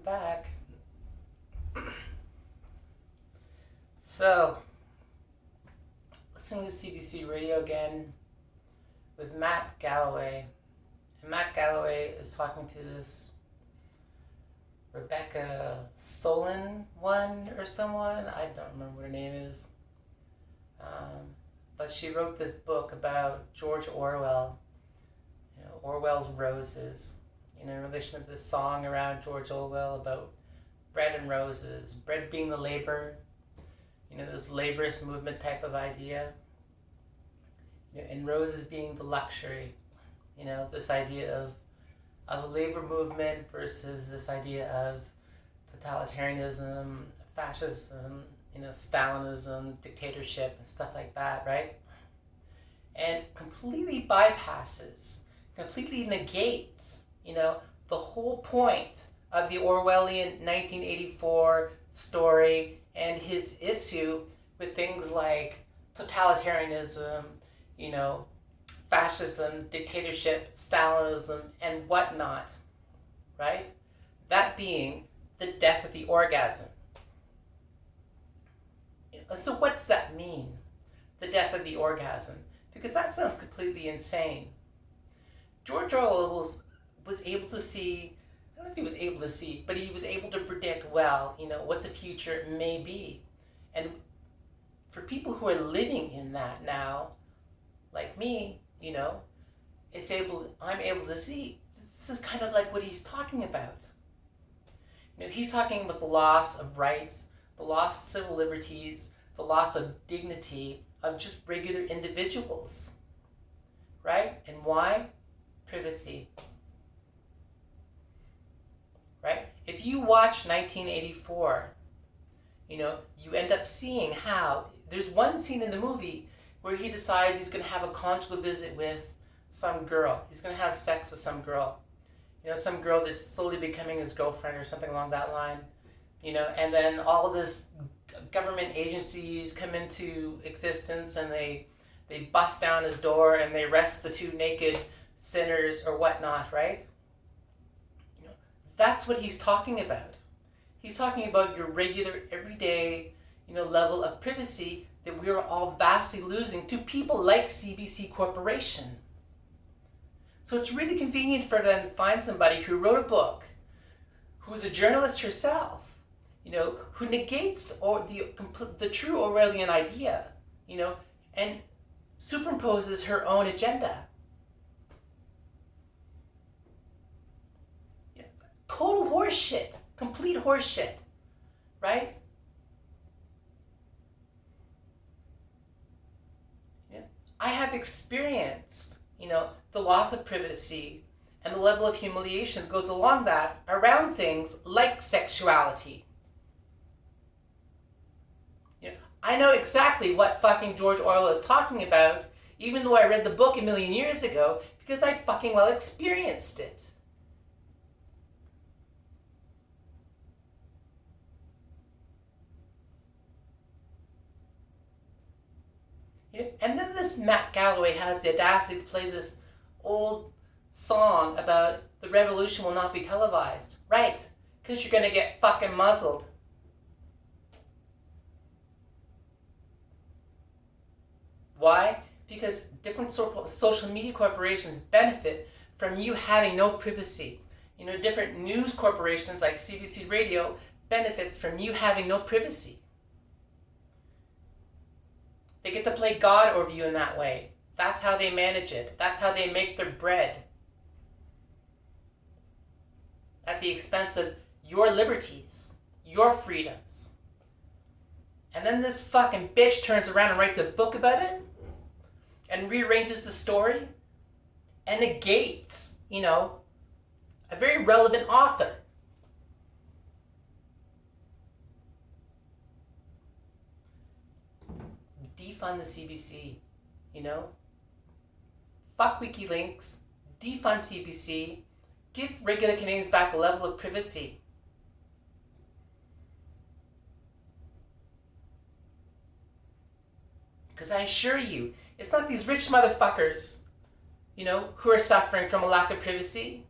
back. So, listening to CBC Radio again with Matt Galloway. And Matt Galloway is talking to this Rebecca Solon one or someone. I don't remember what her name is. But she wrote this book about George Orwell, Orwell's Roses, in relation to this song around George Orwell about bread and roses, bread being the labor, this laborist movement type of idea, and roses being the luxury, this idea of a labor movement versus this idea of totalitarianism, fascism, Stalinism, dictatorship, and stuff like that, right? And completely bypasses, completely negates, the whole point of the Orwellian 1984 story and his issue with things like totalitarianism, fascism, dictatorship, Stalinism, and whatnot, right? That being the death of the orgasm. So what does that mean, the death of the orgasm? Because that sounds completely insane. George Orwell was able to see, I don't know if he was able to see, but he was able to predict well, what the future may be. And for people who are living in that now, like me, I'm able to see, this is kind of like what he's talking about. He's talking about the loss of rights, the loss of civil liberties, the loss of dignity of just regular individuals, right? And why? Privacy, right? If you watch 1984, you end up seeing how there's one scene in the movie where he decides he's going to have a conjugal visit with some girl. He's going to have sex with some girl, some girl that's slowly becoming his girlfriend or something along that line, and then all of this government agencies come into existence and they bust down his door and they arrest the two naked sinners or whatnot, right? That's what he's talking about. He's talking about your regular, everyday, level of privacy that we are all vastly losing to people like CBC Corporation. So it's really convenient for them to find somebody who wrote a book, who's a journalist herself, who negates the true Orwellian idea, and superimposes her own agenda. Total horseshit, complete horseshit, right? I have experienced, the loss of privacy and the level of humiliation that goes along that around things like sexuality. I know exactly what fucking George Orwell is talking about, even though I read the book a million years ago, because I fucking well experienced it. And then this Matt Galloway has the audacity to play this old song about the revolution will not be televised. Right, because you're going to get fucking muzzled. Why? Because different social media corporations benefit from you having no privacy. Different news corporations like CBC Radio benefits from you having no privacy. They get to play God over you in that way. That's how they manage it. That's how they make their bread. At the expense of your liberties, your freedoms. And then this fucking bitch turns around and writes a book about it and rearranges the story and negates, a very relevant author. Defund the CBC, Fuck WikiLeaks, defund CBC, give regular Canadians back a level of privacy. Because I assure you, it's not these rich motherfuckers, who are suffering from a lack of privacy.